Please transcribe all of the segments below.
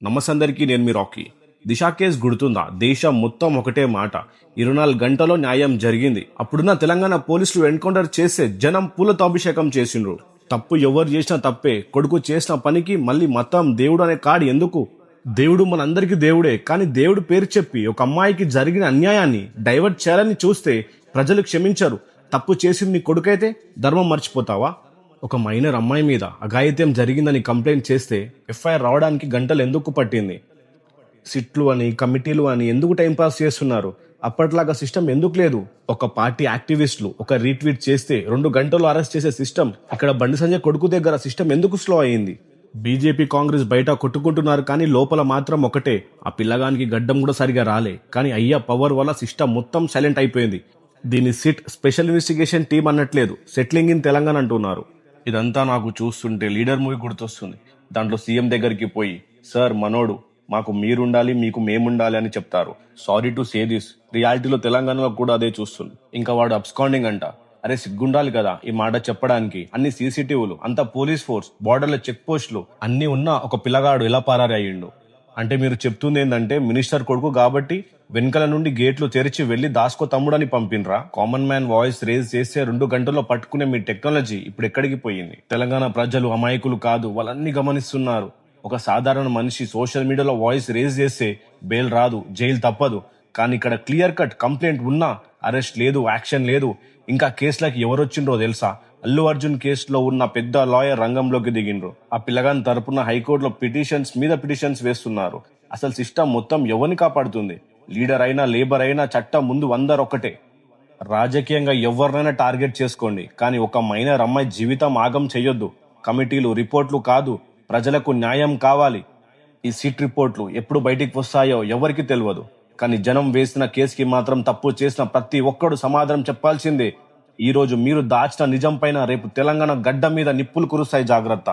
నమస్తే అందరికీ, నేను మీ రాకీ. దిశా కేసు గుర్తుందా? దేశం మొత్తం ఒకటే మాట, 24 గంటల్లో న్యాయం జరిగింది. అప్పుడున్న తెలంగాణ పోలీసులు ఎన్కౌంటర్ చేస్తే జనం పూలతో అభిషేకం చేసిండ్రు. తప్పు ఎవరు చేసినా తప్పే, కొడుకు చేసిన పనికి మళ్ళీ మతం దేవుడు అనే కాడి ఎందుకు? దేవుడు మనందరికీ దేవుడే, కానీ దేవుడు పేరు చెప్పి ఒక అమ్మాయికి జరిగిన అన్యాయాన్ని డైవర్ట్ చేయాలని చూస్తే ప్రజలు క్షమించరు. తప్పు చేసింది నీ కొడుకైతే ధర్మం మర్చిపోతావా? ఒక మైనర్ అమ్మాయి మీద అఘాయిత్యం జరిగిందని కంప్లైంట్ చేస్తే ఎఫ్ఐఆర్ రావడానికి గంటలు ఎందుకు పట్టింది? సిట్లు అని, కమిటీలు అని ఎందుకు టైంపాస్ చేస్తున్నారు? అప్పట్లాగా సిస్టమ్ ఎందుకు లేదు? ఒక పార్టీ యాక్టివిస్టులు ఒక రీట్వీట్ చేస్తే 2 గంటలు అరెస్ట్ చేసే సిస్టమ్ ఇక్కడ బండి సంజయ్ కొడుకు దగ్గర సిస్టమ్ ఎందుకు స్లో అయింది? బీజేపీ కాంగ్రెస్ బయట కొట్టుకుంటున్నారు, కానీ లోపల మాత్రం ఒకటే, ఆ పిల్లగానికి గడ్డం కూడా సరిగా రాలే, కానీ అయ్యా పవర్ వల్ల సిస్టమ్ మొత్తం సైలెంట్ అయిపోయింది. దీన్ని సిట్ స్పెషల్ ఇన్వెస్టిగేషన్ టీం అనట్లేదు, సెటిలింగ్ ఇన్ తెలంగాణ అంటున్నారు. ఇదంతా నాకు చూస్తుంటే లీడర్ మూవీ గుర్తొస్తుంది. దాంట్లో సీఎం దగ్గరికి పోయి, సార్ మనోడు, మాకు మీరుండాలి, మీకు మేముండాలి అని చెప్తారు. సారీ టు సే దిస్, రియాలిటీలో తెలంగాణలో కూడా అదే చూస్తుంది. ఇంకా వాడు అబ్స్కాండింగ్ అంట. అరే సిగ్గుండాలి కదా ఈ మాట చెప్పడానికి. అన్ని సీసీటీవీలు, అంతా పోలీస్ ఫోర్స్, బార్డర్ల చెక్ పోస్టులు అన్ని ఉన్న ఒక పిల్లగాడు ఎలా పరారి అయ్యిండు? అంటే మీరు చెప్తుంది ఏంటంటే మినిస్టర్ కొడుకు కాబట్టి వెనకల నుండి గేట్లు తెరిచి వెళ్లి దాసుకో తమ్ముడని పంపినరా? కామన్ మ్యాన్ వాయిస్ రేజ్ చేస్తే 2 గంటల్లో పట్టుకునే మీ టెక్నాలజీ ఇప్పుడు ఎక్కడికి పోయింది? తెలంగాణ ప్రజలు అమాయకులు కాదు, వాళ్ళన్నీ గమనిస్తున్నారు. ఒక సాధారణ మనిషి సోషల్ మీడియాలో వాయిస్ రేజ్ చేస్తే బెయిల్ రాదు, జైలు తప్పదు. కానీ ఇక్కడ క్లియర్ కట్ కంప్లైంట్ ఉన్నా అరెస్ట్ లేదు, యాక్షన్ లేదు. ఇంకా కేసులకి ఎవరొచ్చిండ్రో తెలుసా? అల్లు అర్జున్ కేసులో ఉన్న పెద్ద లాయర్ రంగంలోకి దిగిండ్రు. ఆ పిల్లగాని తరపున హైకోర్టులో పిటిషన్స్ మీద పిటిషన్స్ వేస్తున్నారు. అసలు సిస్టమ్ మొత్తం ఎవరిని కాపాడుతుంది? లీడర్ అయినా లేబర్ అయినా చట్టం ముందు అందరు ఒక్కటే. రాజకీయంగా ఎవరినైనా టార్గెట్ చేసుకోండి, కానీ ఒక మైనర్ అమ్మాయి జీవితం ఆగం చెయ్యొద్దు. కమిటీలు, రిపోర్ట్లు కాదు, ప్రజలకు న్యాయం కావాలి. ఈ సిట్ రిపోర్ట్లు ఎప్పుడు బయటికి వస్తాయో ఎవరికి తెలియదు, కానీ జనం వేసిన కేసుకి మాత్రం తప్పు చేసిన ప్రతి ఒక్కడు సమాధానం చెప్పాల్సిందే. ఈ రోజు మీరు దాచిన నిజం పైన రేపు తెలంగాణ గడ్డ మీద నిప్పులు కురుస్తాయి, జాగ్రత్త.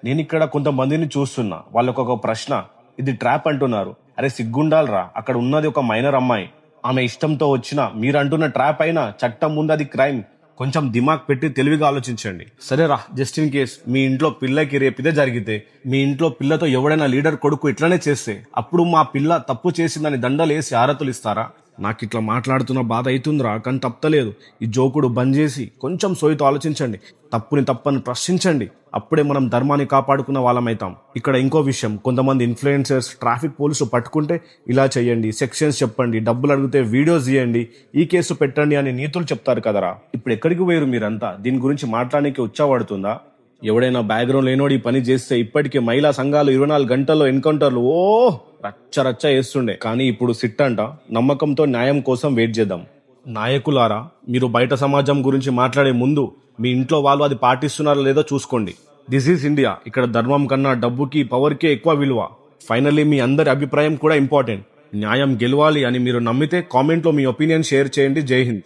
నేను ఇక్కడ కొంతమందిని చూస్తున్నా, వాళ్ళకు ఒక ప్రశ్న, ఇది ట్రాప్ అంటున్నారు. అరే సిగ్గుండాలరా, అక్కడ ఉన్నది ఒక మైనర్ అమ్మాయి, ఆమె ఇష్టంతో వచ్చిన మీరు అంటున్న ట్రాప్ అయినా చట్టం ముందు అది క్రైమ్. కొంచెం దిమాగ్ పెట్టి తెలివిగా ఆలోచించండి. సరేరా, జస్ట్ ఇన్ కేస్ మీ ఇంట్లో పిల్లకి రేపు ఇదే జరిగితే, మీ ఇంట్లో పిల్లతో ఎవడైనా లీడర్ కొడుకు ఇట్లనే చేస్తే, అప్పుడు మా పిల్ల తప్పు చేసిందని దండలేసి ఆరతులు ఇస్తారా? నాకు ఇట్లా మాట్లాడుతున్న బాధ అవుతుందిరా, కానీ తప్పలేదు. ఈ జోకుడు బంద్ చేసి కొంచెం సోయితో ఆలోచించండి. తప్పుని తప్పని ప్రశ్నించండి. అప్పుడే మనం ధర్మాన్ని కాపాడుకున్న వాళ్ళమైతాం. ఇక్కడ ఇంకో విషయం, కొంతమంది ఇన్ఫ్లుయెన్సర్స్ ట్రాఫిక్ పోలీసులు పట్టుకుంటే ఇలా చేయండి, సెక్షన్స్ చెప్పండి, డబ్బులు అడిగితే వీడియోస్ తీయండి, ఈ కేసు పెట్టండి అని నీతులు చెప్తారు కదరా. ఇప్పుడు ఎక్కడికి పోయారు మీరంతా? దీని గురించి మాట్లాడడానికి ఉత్సాహపడుతుందా? ఎవడైనా బ్యాక్గ్రౌండ్ లేనోడి పని చేస్తే ఇప్పటికే మహిళా సంఘాలు 24 గంటల్లో ఎన్కౌంటర్లు రచ్చ వేస్తుండే. కానీ ఇప్పుడు సిట్ అంట. నమ్మకంతో న్యాయం కోసం వెయిట్ చేద్దాం. నాయకులారా, మీరు బయట సమాజం గురించి మాట్లాడే ముందు మీ ఇంట్లో వాళ్ళు అది పాటిస్తున్నారో లేదో చూసుకోండి. This is India. ఇక్కడ ధర్మం కన్నా డబ్బుకి, పవర్కే ఎక్కువ విలువ. ఫైనల్లీ మీ అందరి అభిప్రాయం కూడా ఇంపార్టెంట్. న్యాయం గెలవాలి అని మీరు నమ్మితే కామెంట్లో మీ ఒపీనియన్ షేర్ చేయండి. జై హింద్.